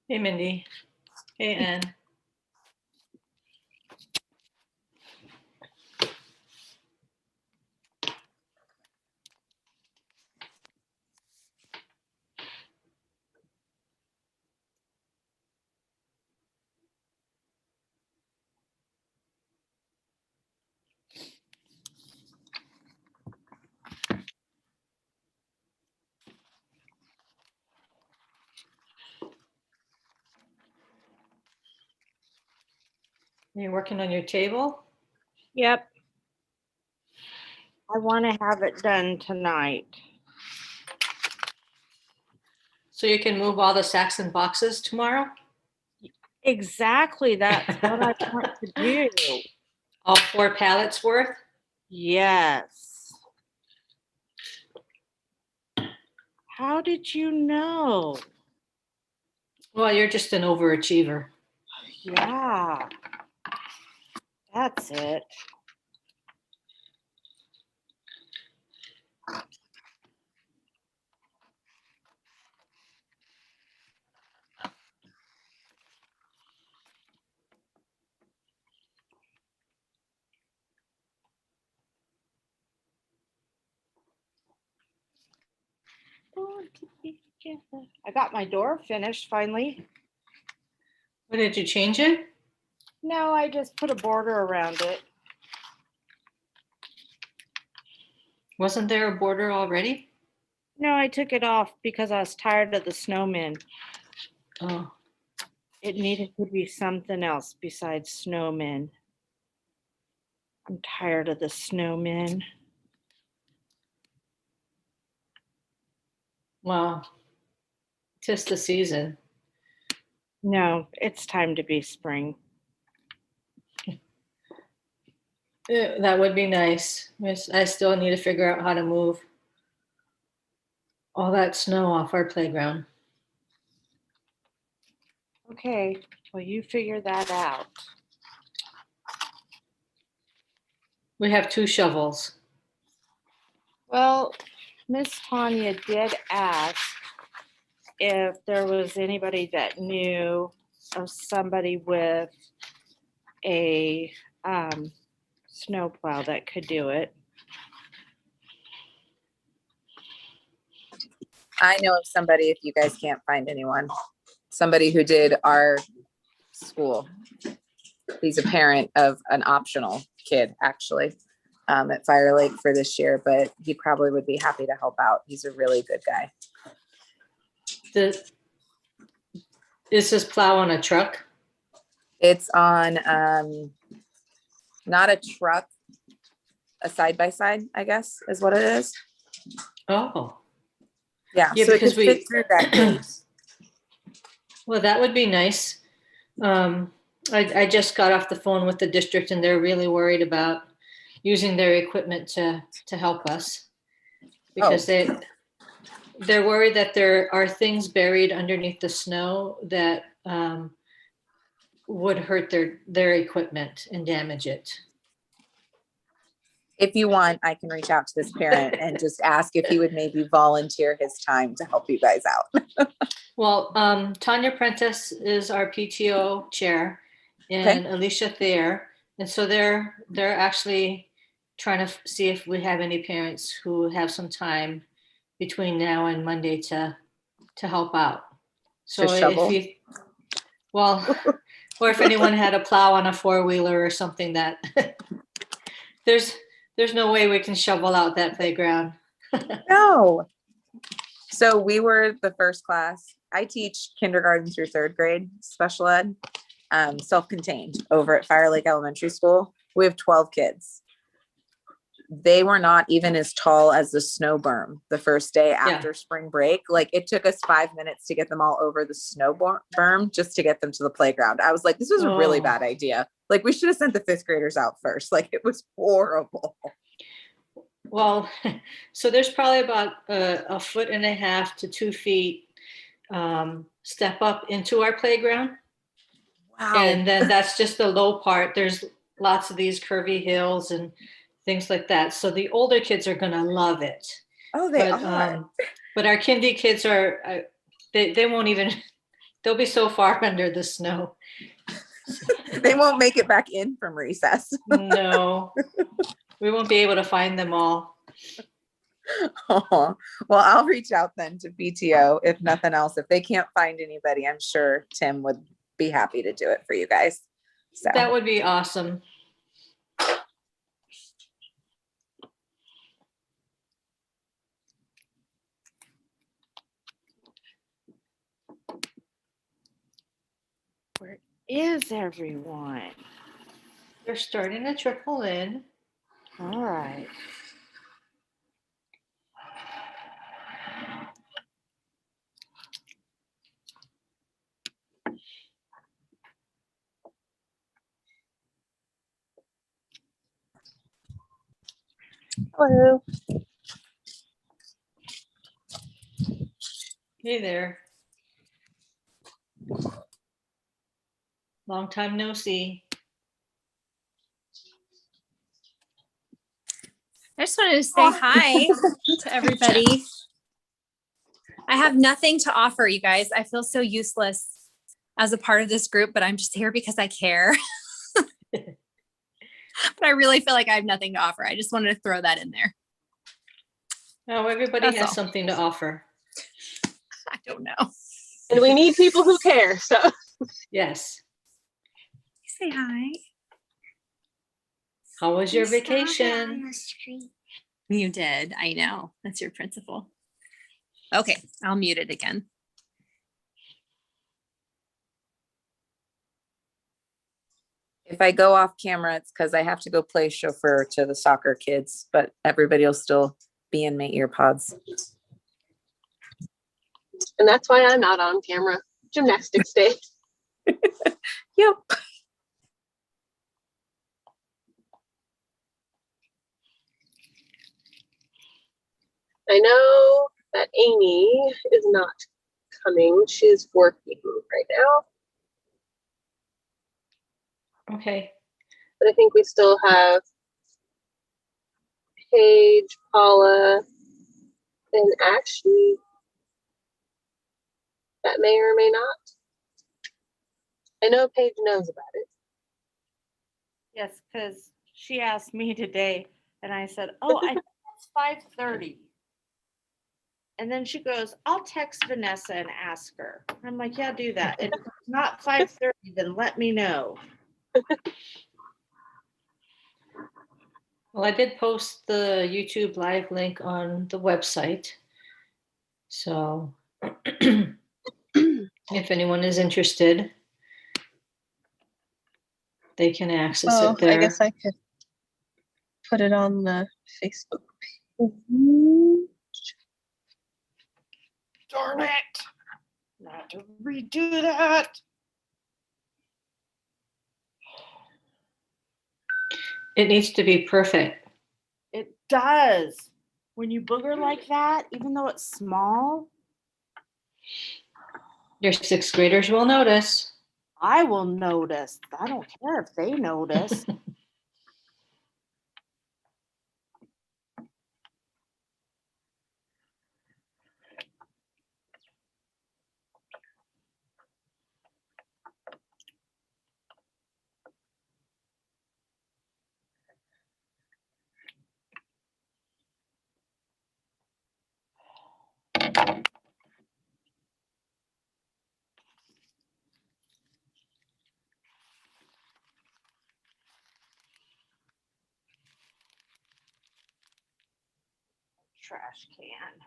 Hey, Mindy. Hey, Ann. You're working on your table? Yep. I want to have it done tonight. So you can move all the sacks and boxes tomorrow? Exactly. That's what I want to do. All 4 pallets worth? Yes. How did you know? Well, you're just an overachiever. Yeah. That's it. I got my door finished finally. What, did you change it? No, I just put a border around it. Wasn't there a border already? No, I took it off because I was tired of the snowmen. Oh, It needed to be something else besides snowmen. I'm tired of the snowmen. well, 'tis the season. No, it's time to be spring. That would be nice. I still need to figure out how to move all that snow off our playground. Okay, well, you figure that out. We have 2 shovels. Well, Miss Tanya did ask if there was anybody that knew of somebody with a snowplow that could do it. I know of somebody, if you guys can't find anyone, somebody who did our school. He's a parent of an optional kid, actually, at Fire Lake for this year, but he probably would be happy to help out. He's a really good guy. Is this plow on a truck? It's on not a truck, a side-by-side, I guess, is what it is. Oh, Yeah, yeah, so it because could fit through that case. well, that would be nice. I just got off the phone with the district and they're really worried about using their equipment to help us. Because they're worried that there are things buried underneath the snow that would hurt their equipment and damage it. If you want, I can reach out to this parent and just ask if he would maybe volunteer his time to help you guys out. Well, Tanya Prentice is our PTO chair and Alicia Thayer. And so they're actually trying to see if we have any parents who have some time between now and Monday to help out. So To shovel? if you, well, or if anyone had a plow on a 4-wheeler or something that there's no way we can shovel out that playground. No. So we were the first class. I teach kindergarten through 3rd grade special ed, self-contained over at Fire Lake Elementary School. We have 12 kids. They were not even as tall as the snow berm the first day after spring break. Like, it took us 5 minutes to get them all over the snow berm just to get them to the playground. I was like, this was a really bad idea. Like, we should have sent the 5th graders out first. Like, it was horrible. Well, so there's probably about 1.5 to 2 feet step up into our playground. Wow. And then that's just the low part. There's lots of these curvy hills and things like that. So the older kids are going to love it. Oh, they are. But our kindy kids are, they won't even, They'll be so far under the snow. They won't make it back in from recess. No, we won't be able to find them all. Oh, well, I'll reach out then to PTO if nothing else. If they can't find anybody, I'm sure Tim would be happy to do it for you guys. So That would be awesome. Where is everyone? They're starting to trickle in. All right. Hello. Hey there. Long time no see. I just wanted to say hi to everybody. I have nothing to offer you guys. I feel so useless as a part of this group, but I'm just here because I care. But I really feel like I have nothing to offer. I just wanted to throw that in there. Oh, everybody That's has all. something to offer. I don't know. And we need people who care. So Yes. Say hi. How was your vacation? You did. I know. That's your principal. Okay, I'll mute it again. if I go off camera, it's because I have to go play chauffeur to the soccer kids, but everybody will still be in my ear pods. and that's why I'm not on camera. Gymnastics day. Yep. I know that Amy is not coming. She's working right now, Okay. but I think we still have Paige, Paula, and Ashley. That may or may not. I know Paige knows about it. Yes, because she asked me today, and I said, "Oh, I think it's 5:30." And then she goes, "I'll text Vanessa and ask her." I'm like, "Yeah, do that. And if it's not 5:30, then let me know." Well, I did post the YouTube live link on the website. So if anyone is interested, they can access Oh, it there. I guess I could put it on the Facebook page. Darn it! Not to redo that. It needs to be perfect. It does. When you booger like that, even though it's small, Your sixth graders will notice. I will notice. I don't care if they notice. Trash can.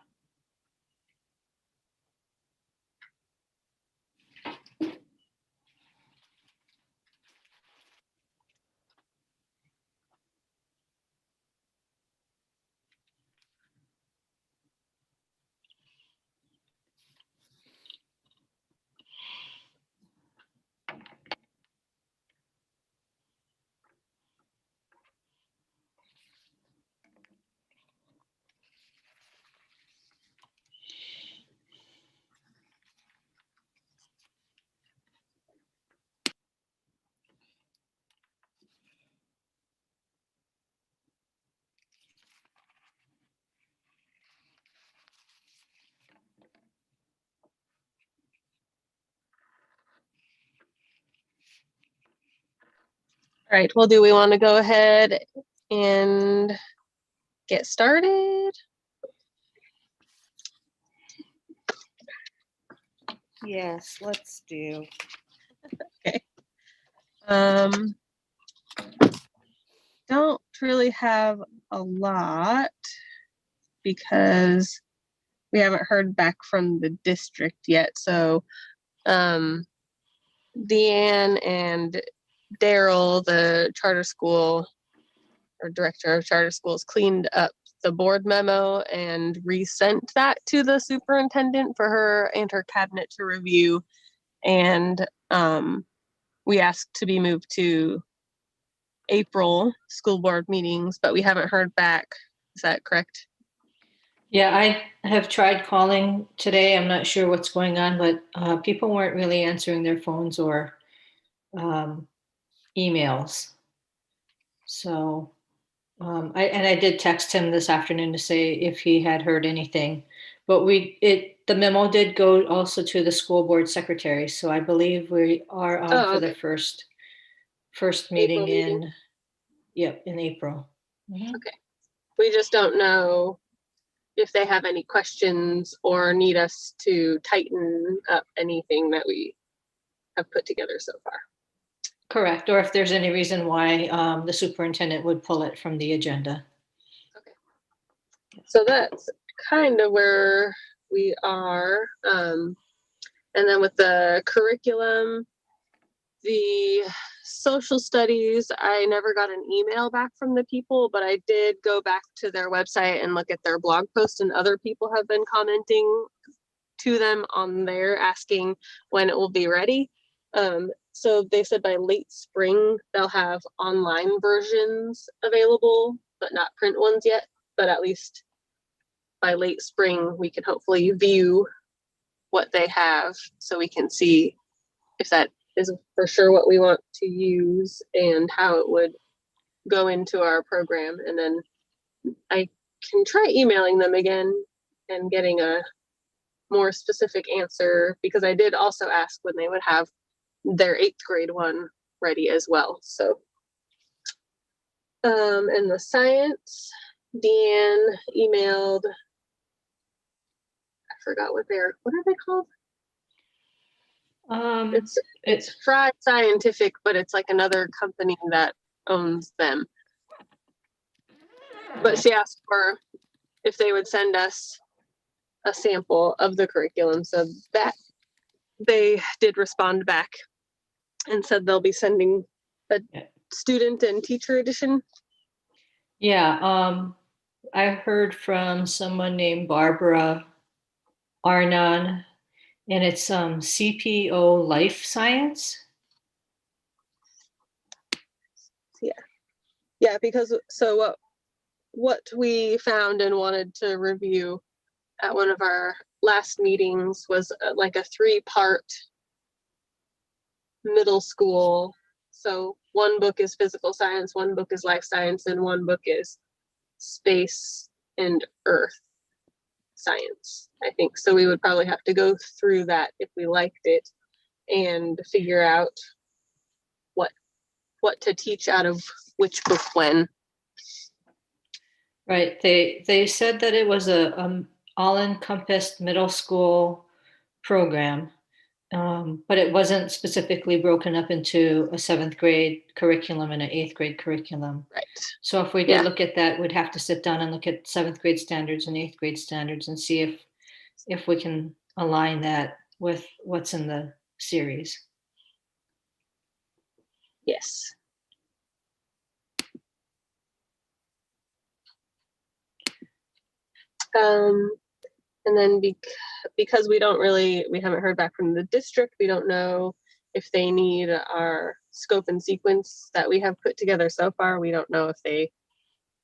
All right, well, do we want to go ahead and get started? Yes, let's do. Um, don't really have a lot because we haven't heard back from the district yet. So, Deanne and Daryl, the charter school or director of charter schools, cleaned up the board memo and resent that to the superintendent for her and her cabinet to review. And we asked to be moved to April school board meetings, but we haven't heard back. Is that correct? Yeah, I have tried calling today. I'm not sure what's going on, but people weren't really answering their phones or emails. So, I did text him this afternoon to say if he had heard anything. But the memo did go also to the school board secretary. So I believe we are on Oh, for the okay. first meeting April meeting. in April. Mhm. Okay. We just don't know if they have any questions or need us to tighten up anything that we have put together so far. Correct. Or if there's any reason why the superintendent would pull it from the agenda. So that's kind of where we are. And then with the curriculum, the social studies, I never got an email back from the people, but I did go back to their website and look at their blog post, and other people have been commenting to them on there asking when it will be ready. So they said by late spring, they'll have online versions available, but not print ones yet. But at least by late spring, we can hopefully view what they have so we can see if that is for sure what we want to use and how it would go into our program. And then I can try emailing them again and getting a more specific answer, because I did also ask when they would have their 8th grade one ready as well. So and the science, Deanne emailed, I forgot what are they called? It's Fry Scientific, but it's like another company that owns them. But she asked for if they would send us a sample of the curriculum, so that they did respond back and said they'll be sending a student and teacher edition. Yeah, I heard from someone named Barbara Arnon, and it's CPO Life Science. Yeah, because so what we found and wanted to review at one of our last meetings was like a 3-part middle school. So one book is physical science, one book is life science, and one book is space and earth science, I think. So we would probably have to go through that if we liked it and figure out what to teach out of which book when. Right. They said that it was a all-encompassed middle school program, but it wasn't specifically broken up into a 7th grade curriculum and an 8th grade curriculum. Right. So if we did look at that, we'd have to sit down and look at 7th grade standards and 8th grade standards and see if we can align that with what's in the series. Yes. And then because we haven't heard back from the district, we don't know if they need our scope and sequence that we have put together so far. We don't know if they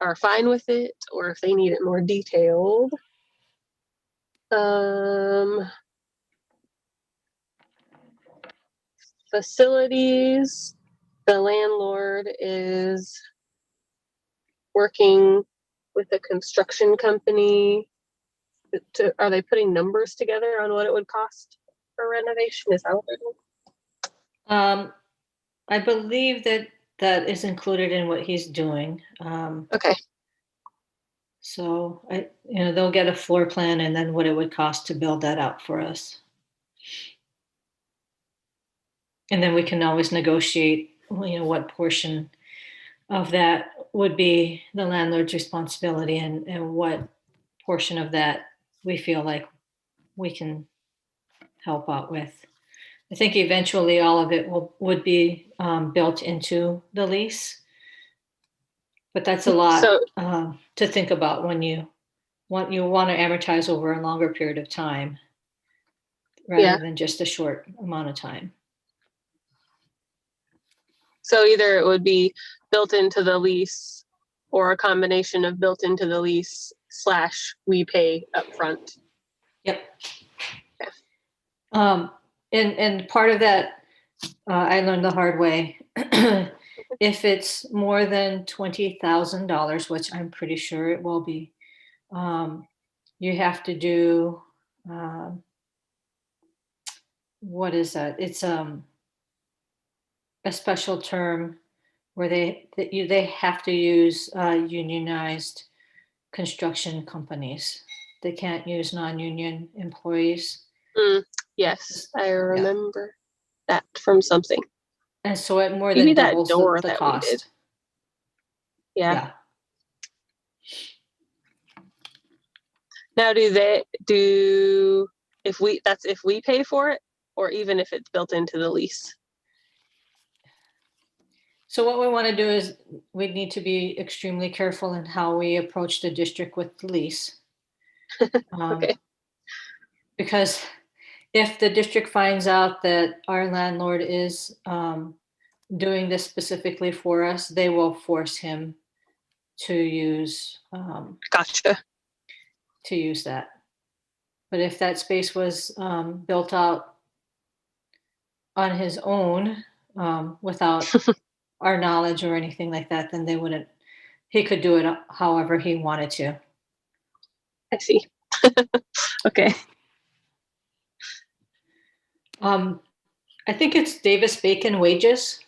are fine with it or if they need it more detailed. Facilities, the landlord is working with a construction company. Are they putting numbers together on what it would cost for renovation? Is that what they're doing? I believe that that is included in what he's doing. Okay. So they'll get a floor plan and then what it would cost to build that out for us. And then we can always negotiate, what portion of that would be the landlord's responsibility and what portion of that we feel like we can help out with. I think eventually all of it would be built into the lease. But that's a lot So- to think about when you want to amortize over a longer period of time rather Yeah. than just a short amount of time. So either it would be built into the lease or a combination of built into the lease / we pay upfront. Yep. Yeah. And part of that, I learned the hard way. If it's more than $20,000, which I'm pretty sure it will be, you have to do, what is that? It's a special term where they have to use unionized construction companies. They can't use non-union employees. Yes, I remember that from something. And so it more Maybe than that doubles door the that we did. cost. Yeah. Now, if we pay for it, or even if it's built into the lease? So what we want to do is we need to be extremely careful in how we approach the district with the lease. Okay. Because if the district finds out that our landlord is doing this specifically for us, they will force him to use Gotcha. that. But if that space was built out on his own without our knowledge or anything like that, then he could do it however he wanted to. I see. Okay. I think it's Davis Bacon wages.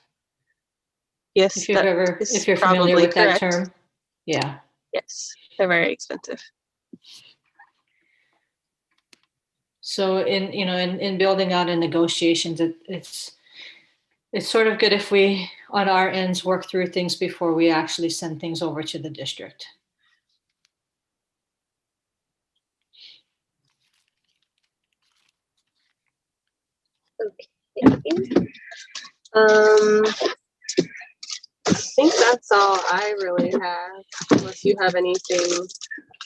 Yes, If you're familiar probably with that correct. term. Yeah. Yes, they're very expensive. So in building out in negotiations, it's sort of good if we on our ends work through things before we actually send things over to the district. Okay. I think that's all I really have, unless you have anything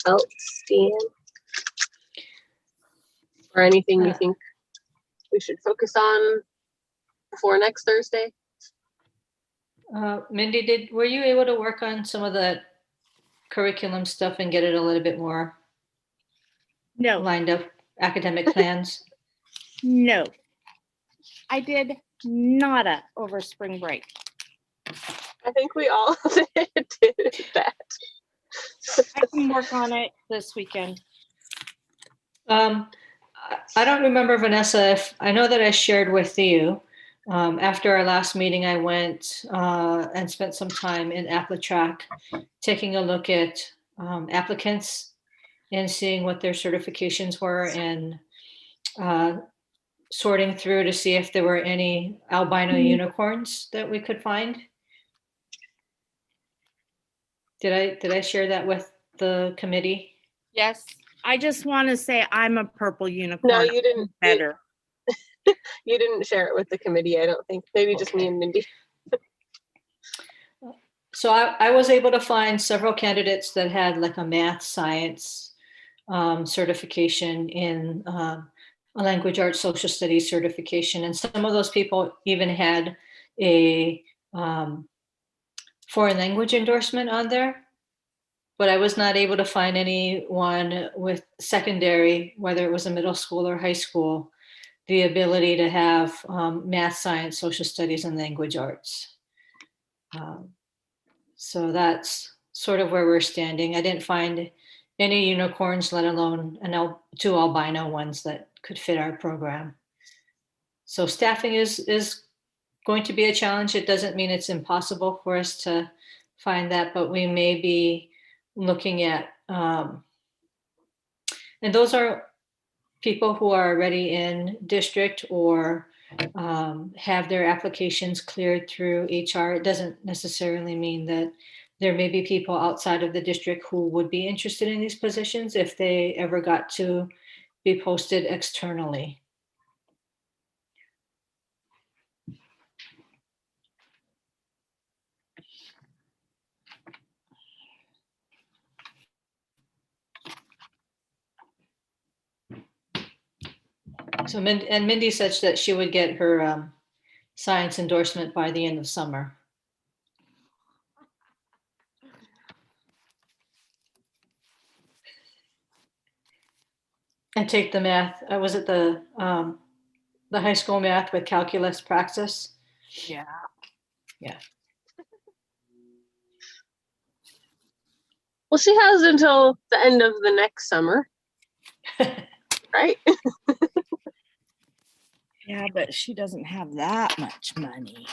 else, Dan, or anything you think we should focus on before next Thursday. Mindy, were you able to work on some of the curriculum stuff and get it a little bit more No, lined up, academic plans? no. I did nada over spring break. I think we all did that. I can work on it this weekend. I don't remember, Vanessa, if I know that I shared with you. After our last meeting, I went and spent some time in AppleTrack, taking a look at applicants and seeing what their certifications were and sorting through to see if there were any albino unicorns that we could find. Did I share that with the committee? Yes. I just want to say I'm a purple unicorn. No, you didn't. Better. You didn't share it with the committee, I don't think. Maybe just me and Mindy. So I was able to find several candidates that had like a math science certification in a language arts social studies certification. And some of those people even had a foreign language endorsement on there. But I was not able to find anyone with secondary, whether it was a middle school or high school, the ability to have math, science, social studies, and language arts. So that's sort of where we're standing. I didn't find any unicorns, let alone two albino ones that could fit our program. So staffing is going to be a challenge. It doesn't mean it's impossible for us to find that, but we may be looking at, and those are people who are already in district or have their applications cleared through HR. It doesn't necessarily mean that there may be people outside of the district who would be interested in these positions if they ever got to be posted externally. So Mindy said that she would get her science endorsement by the end of summer. And take the math. Was it the high school math with calculus praxis? Yeah. Yeah. Well, she has until the end of the next summer, right? Yeah, but she doesn't have that much money.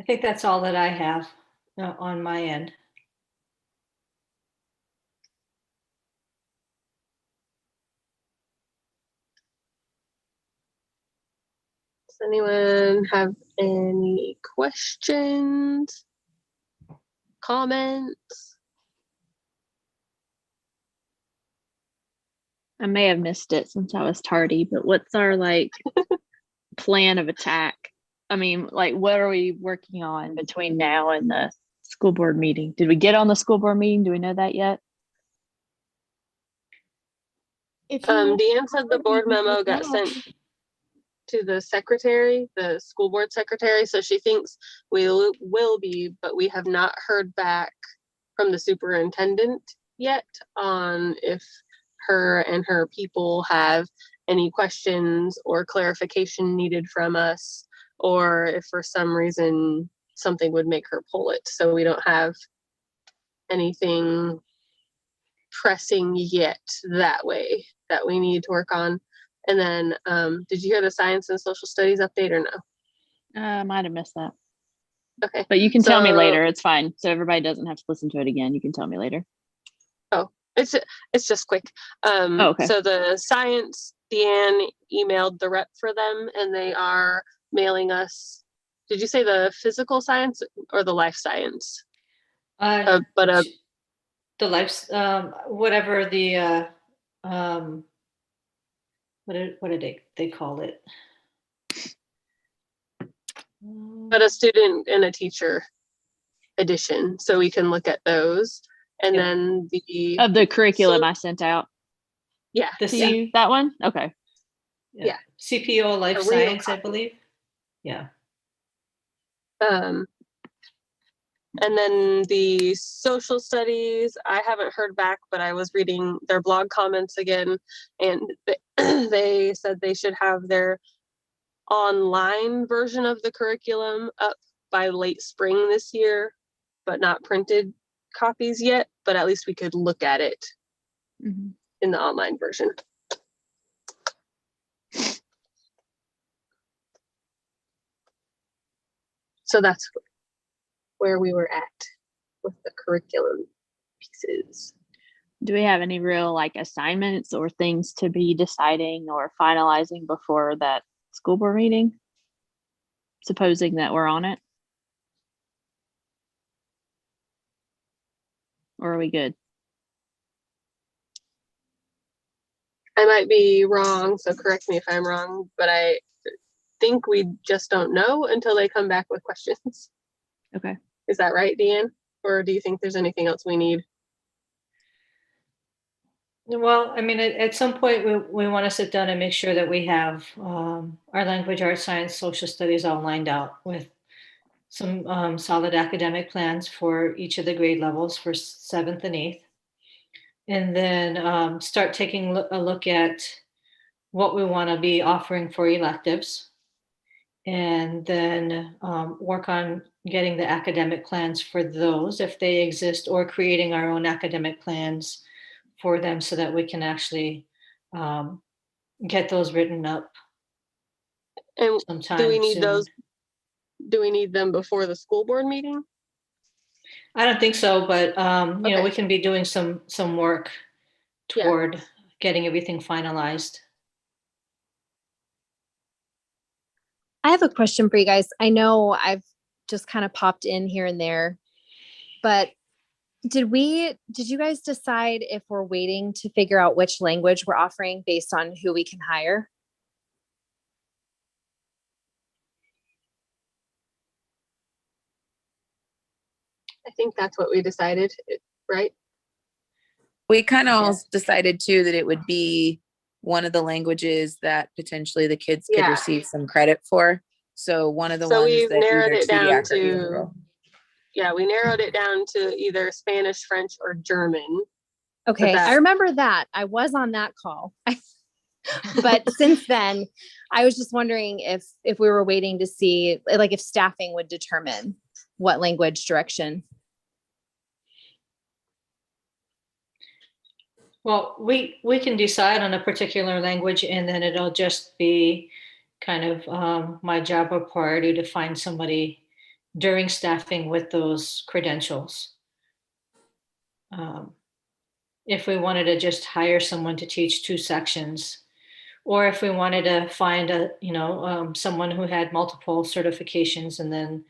I think that's all that I have on my end. Does anyone have any questions, comments? I may have missed it since I was tardy, but what's our like plan of attack? I mean, like, what are we working on between now and the school board meeting? Did we get on the school board meeting? Do we know that yet? Deanne said the board memo got sent to the secretary, the school board secretary, so she thinks we will be, but we have not heard back from the superintendent yet on if her and her people have any questions or clarification needed from us, or if for some reason something would make her pull it. So we don't have anything pressing yet that way that we need to work on. And then, did you hear the science and social studies update or no? I might have missed that. Okay. But you can tell me So- later. It's fine. So everybody doesn't have to listen to it again. You can tell me later. It's just quick. Okay. So the science, Deanne emailed the rep for them, and they are mailing us. Did you say the physical science or the life science? The life, whatever the what did they call it? But a student and a teacher edition, so we can look at those. And Yeah. then the Of the curriculum I sent out yeah, The to Yeah. you, that one? Okay. Yeah. CPO life A real science, I copy. believe. Yeah. And then the social studies, I haven't heard back, but I was reading their blog comments again, and they said they should have their online version of the curriculum up by late spring this year, but not printed copies yet, but at least we could look at it Mhm. in the online version. So that's where we were at with the curriculum pieces. Do we have any real like assignments or things to be deciding or finalizing before that school board meeting? Supposing that we're on it? Or are we good? I might be wrong, so correct me if I'm wrong, but I think we just don't know until they come back with questions. Okay. Is that right, Deanne? Or do you think there's anything else we need? Well, I mean, at some point, we want to sit down and make sure that we have our language, arts, science, social studies all lined out with some solid academic plans for each of the grade levels for 7th and 8th. And then start taking a look at what we want to be offering for electives. and then work on getting the academic plans for those if they exist, or creating our own academic plans for them so that we can actually get those written up And sometime do we need soon. those? Do we need them before the school board meeting? I don't think so, but you know, Okay. we can be doing some work Yeah. toward getting everything finalized. I have a question for you guys. I know I've just kind of popped in here and there, but did you guys decide if we're waiting to figure out which language we're offering based on who we can hire? I think that's what we decided, right? We kind of all decided too that it would be one of the languages that potentially the kids could Yeah. receive some credit for. So one of the So ones we've that narrowed either it down TDAC or to, EACS. yeah, we narrowed it down to either Spanish, French, or German. Okay, that- I remember that. I was on that call. But since then, I was just wondering if we were waiting to see, like, if staffing would determine what language direction. Well, we can decide on a particular language, and then it'll just be kind of my job or priority to find somebody during staffing with those credentials. If we wanted to just hire someone to teach 2 sections, or if we wanted to find someone who had multiple certifications, and then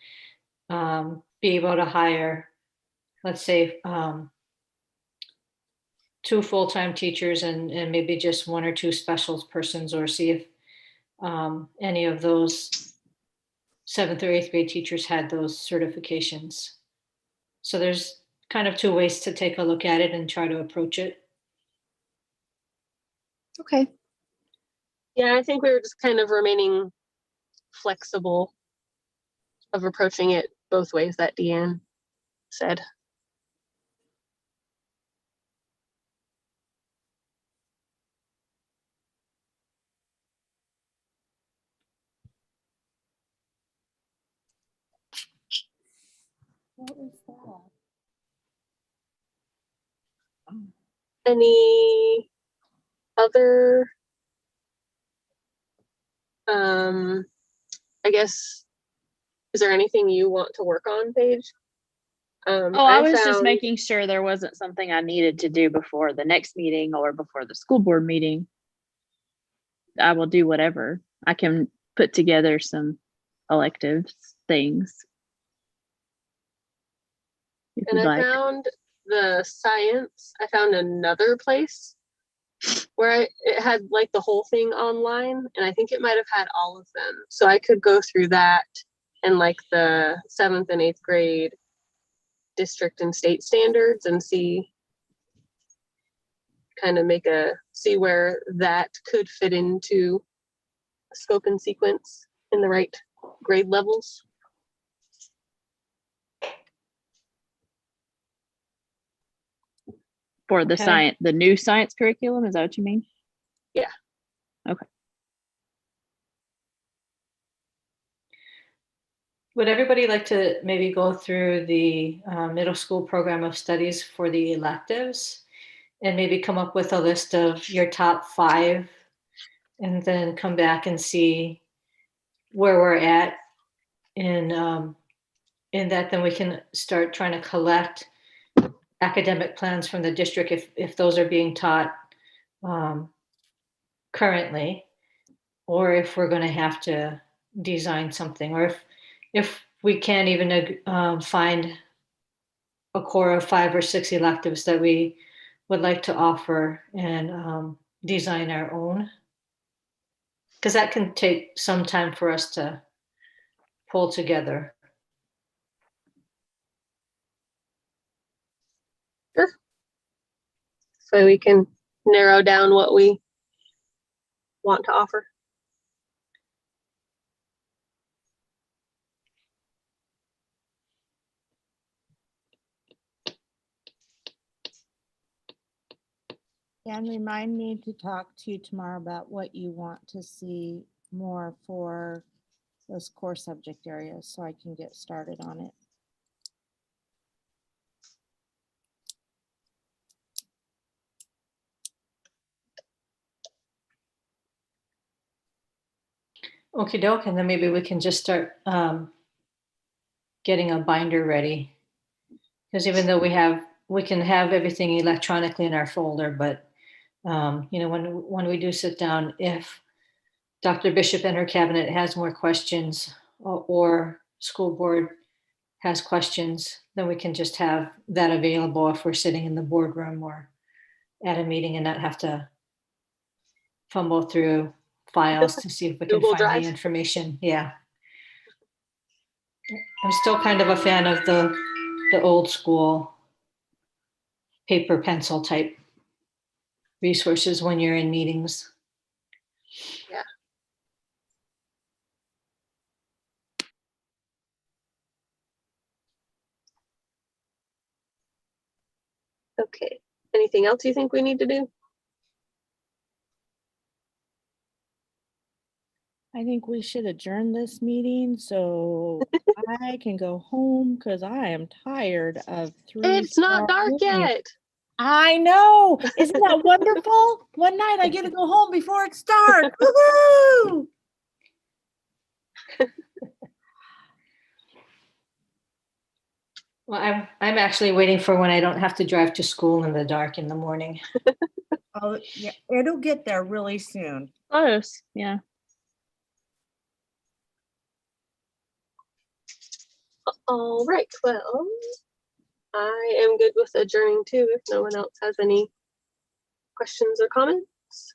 be able to hire, let's say, 2 full-time teachers and maybe just 1 or 2 specials persons, or see if any of those 7th or 8th grade teachers had those certifications. So there's kind of 2 ways to take a look at it and try to approach it. Okay. Yeah, I think we were just kind of remaining flexible of approaching it both ways that Deanne said. What was that? Any other, I guess, is there anything you want to work on, Paige? I was just found- making sure there wasn't something I needed to do before the next meeting or before the school board meeting. I will do whatever. I can put together some electives things. If And you'd I like. found the science. I found another place where it had like the whole thing online, and I think it might have had all of them. So I could go through that and like the 7th and 8th grade district and state standards and see where that could fit into scope and sequence in the right grade levels. For the Okay. the new science curriculum, is that what you mean? Yeah. Okay. Would everybody like to maybe go through the middle school program of studies for the electives and maybe come up with a list of your top 5, and then come back and see where we're at in that? Then we can start trying to collect academic plans from the district if those are being taught currently, or if we're going to have to design something, or if we can't even find a core of 5 or 6 electives that we would like to offer, and design our own, because that can take some time for us to pull together. So we can narrow down what we want to offer. And remind me to talk to you tomorrow about what you want to see more for those core subject areas so I can get started on it. Okie doke, and then maybe we can just start getting a binder ready. Because even though we can have everything electronically in our folder, but you know, when we do sit down, if Dr. Bishop and her cabinet has more questions, or school board has questions, then we can just have that available if we're sitting in the boardroom or at a meeting and not have to fumble through files to see if we can Google find Drive. the information. Yeah. I'm still kind of a fan of the old school paper pencil type resources when you're in meetings. Yeah. Okay. Anything else you think we need to do? I think we should adjourn this meeting so I can go home because I am tired of 3 It's not dark yet. I know. Isn't that wonderful? One night I get to go home before it's dark. Woohoo! Well, I'm actually waiting for when I don't have to drive to school in the dark in the morning. Oh, yeah, it'll get there really soon. Close. Yeah. All right. Well, I am good with adjourning too if no one else has any questions or comments.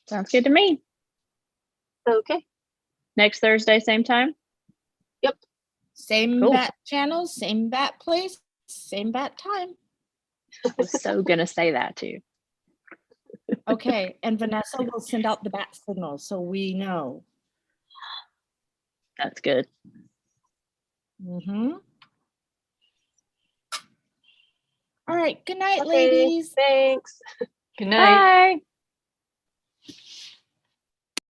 Sounds good to me. Okay. Next Thursday, same time. Same Cool. bat channel, same bat place, same bat time. I was so gonna say that too. Okay, and Vanessa will send out the bat signal so we know. That's good. Mm-hmm. All right, good night, Okay, ladies. thanks. Good night. Bye.